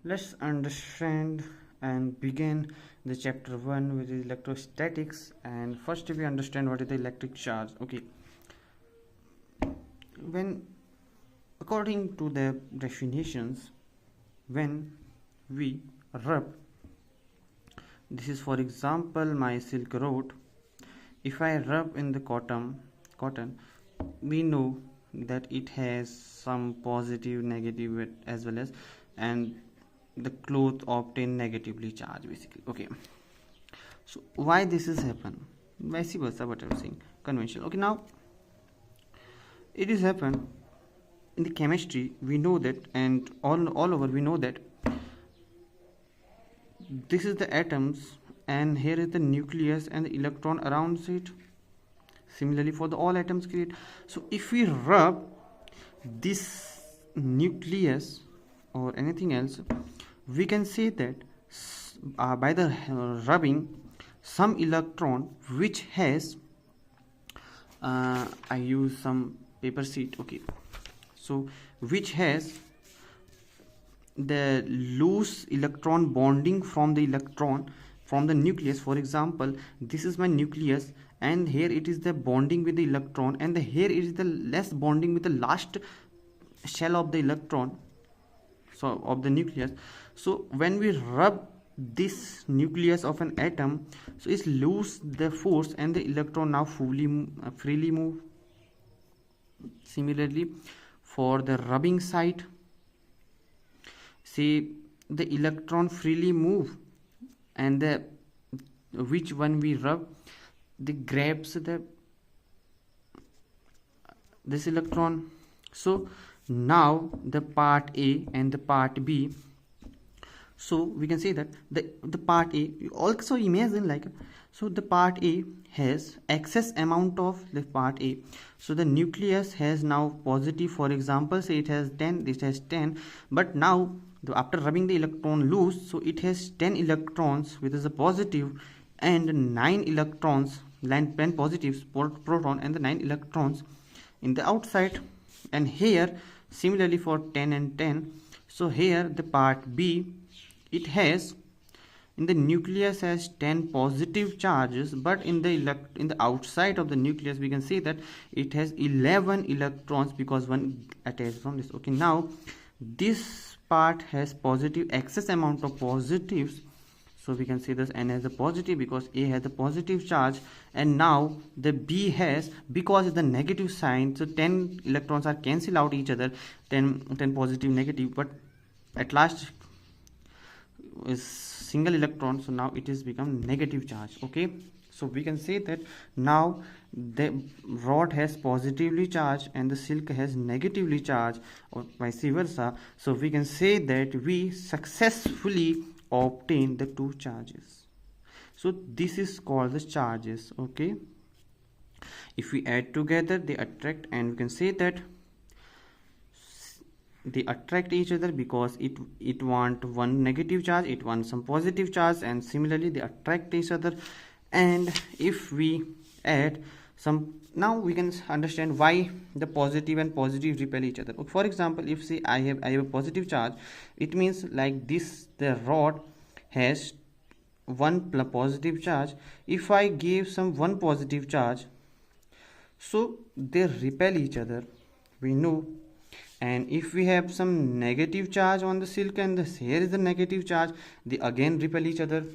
Let's understand and begin the chapter 1 with electrostatics. And first we understand what is the electric charge. Okay, when according to the definitions, when we rub, this is for example my silk road. If I rub in the cotton, we know that it has some positive, negative as well as, and the cloth obtain negatively charged basically. Okay, so why this is happen? Vice versa, what I'm saying, conventional. Okay, now it is happen in the chemistry. We know that, and all over we know that this is the atoms, and here is the nucleus and the electron around it. Similarly for the all atoms create. So if we rub this nucleus or anything else, we can say that by the rubbing, some electron which has I use some paper sheet. Okay, so which has the loose electron bonding from the electron from the nucleus. For example, this is my nucleus, and here it is the bonding with the electron, and here it is the less bonding with the last shell of the electron, so of the nucleus. So when we rub this nucleus of an atom, so it lose the force and the electron now freely move. Similarly for the rubbing side, say the electron freely move, and the which one we rub, they grabs this electron. So now the part A and the part B, so we can say that the part A, also imagine like, so the part A has excess amount of the part A, so the nucleus has now positive. For example, say it has 10, this has 10, but now after rubbing the electron loose, so it has 10 electrons which is a positive, and 9 electrons, 10 positives proton, and the 9 electrons in the outside. And here similarly for 10 and 10, so here the part B, it has in the nucleus has 10 positive charges, but in the outside of the nucleus we can see that it has 11 electrons because one attached from this. Okay, now this part has positive, excess amount of positives, so we can say this N has a positive because A has a positive charge, and now the B has, because it's the negative sign, so 10 electrons are cancel out each other, 10 positive negative, but at last is single electron, so now it is become negative charge. Okay, so we can say that now the rod has positively charged and the silk has negatively charged, or vice versa. So we can say that we successfully obtain the two charges. So this is called the charges. Okay, if we add together, they attract, and we can say that they attract each other because it want one negative charge, it wants some positive charge, and similarly they attract each other. And if we add some, now we can understand why the positive and positive repel each other. For example, if say I have a positive charge, it means like this, the rod has one positive charge. If I give some one positive charge, so they repel each other, we know. And if we have some negative charge on the silk, and here is the negative charge, they again repel each other.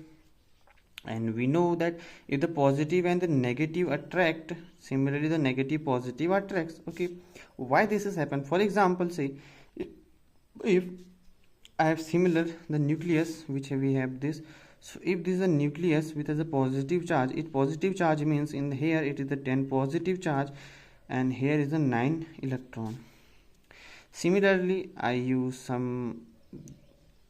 And we know that if the positive and the negative attract, similarly the negative positive attracts. Okay, why this has happened? For example, say if I have similar the nucleus which we have this, so if this is a nucleus which has a positive charge, it positive charge means in here it is the 10 positive charge, and here is the 9 electron. Similarly, I use some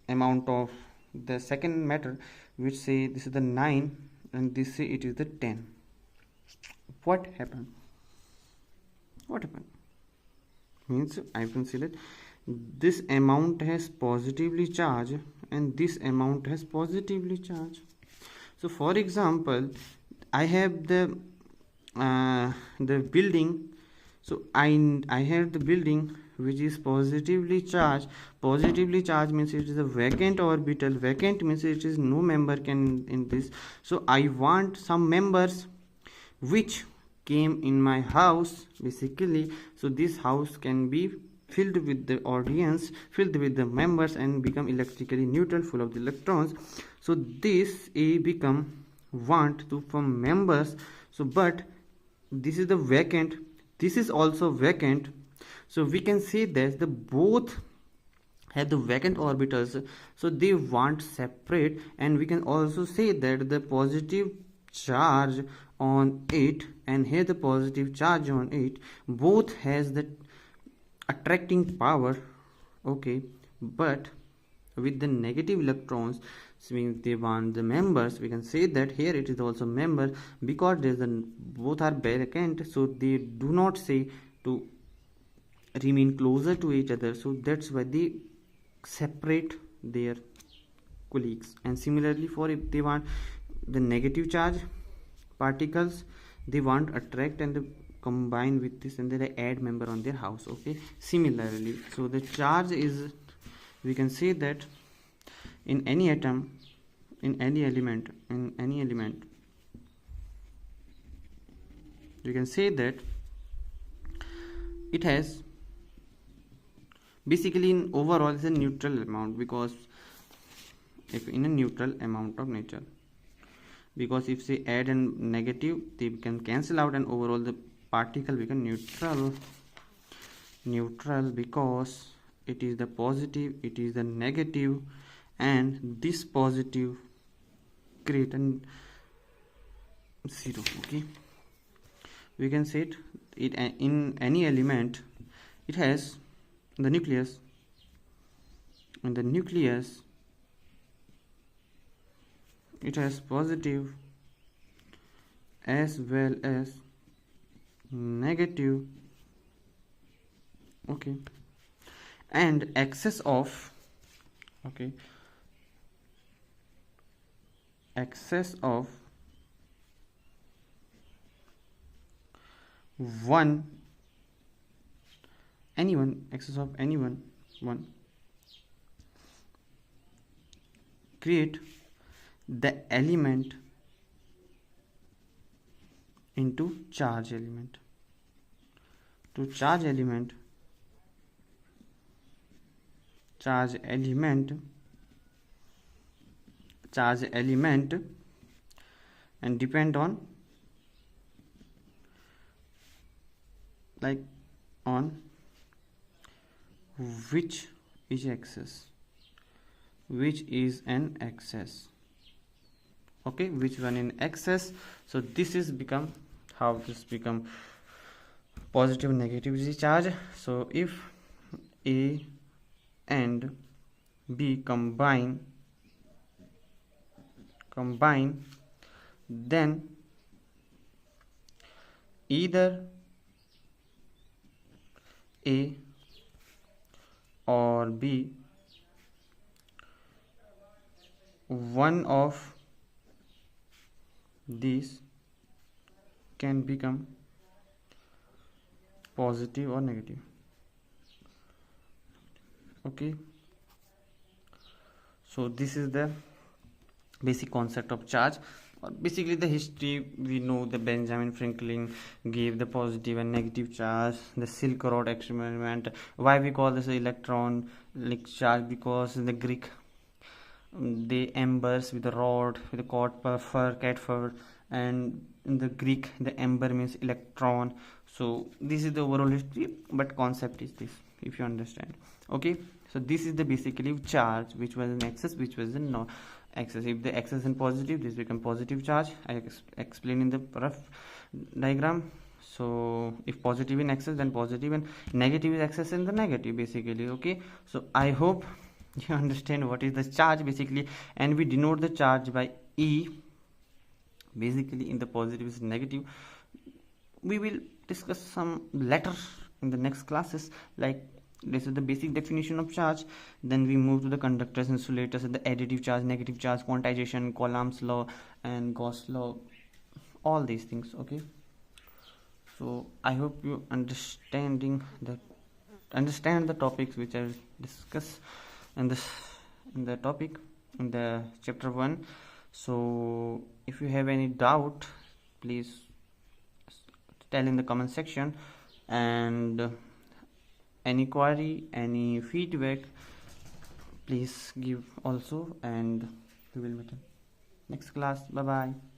amount of the second matter which say this is the 9 and this say it is the 10. What happened? Means I can see that this amount has positively charged and this amount has positively charged. So for example, I have the building, so I have the building which is positively charged. Positively charged means it is a vacant orbital. Vacant means it is no member can in this. So I want some members which came in my house basically. So this house can be filled with the audience, filled with the members, and become electrically neutral, full of the electrons. So this A become want to form members. So but this is the vacant, this is also vacant. So we can say that the both have the vacant orbitals, so they want separate. And we can also say that the positive charge on it and here the positive charge on it both has the attracting power, okay, but with the negative electrons. So means they want the members. We can say that here it is also member because there's a both are vacant, so they do not say to remain closer to each other, so that's why they separate their colleagues. And similarly, for if they want the negative charge particles, they want attract and they combine with this and they add member on their house, okay. Similarly, so the charge is, we can say that in any atom, in any element, we can say that it has basically in overall is a neutral amount, because if in a neutral amount of nature, because if they add a negative they can cancel out and overall the particle become neutral because it is the positive, it is the negative, and this positive create an zero, okay. We can say it in any element it has the nucleus, and the nucleus it has positive as well as negative, okay. And excess of, okay, excess of one, anyone, excess of anyone, one, create the element into charge element, to charge element and depend on like on which is excess, which is an excess, okay, which one in excess. So this is become how this become positive and negative charge. So if A and B combine, then either A or B, one of these can become positive or negative, okay. So this is the basic concept of charge, or basically the history. We know the Benjamin Franklin gave the positive and negative charge, the Silk Road experiment. Why we call this electron like charge? Because in the Greek they embers with the rod with the cat fur, and in the Greek the ember means electron. So this is the overall history, but concept is this, if you understand, okay. So this is the basically charge, which was an excess, which was a no excess. If the excess and positive, this become positive charge. I explain in the rough diagram. So if positive in excess, then positive, and negative is excess and the negative basically, okay. So I hope you understand what is the charge basically, and we denote the charge by E basically. In the positive is negative. We will discuss some later in the next classes, like this is the basic definition of charge. Then we move to the conductors, insulators, and the additive charge, negative charge, quantization, Coulomb's law and Gauss law, all these things, okay. So I hope you understanding the understand the topics which I discuss in this in the topic in the chapter 1. So if you have any doubt, please tell in the comment section, and any query, any feedback, please give also, and we will meet in next class. Bye bye.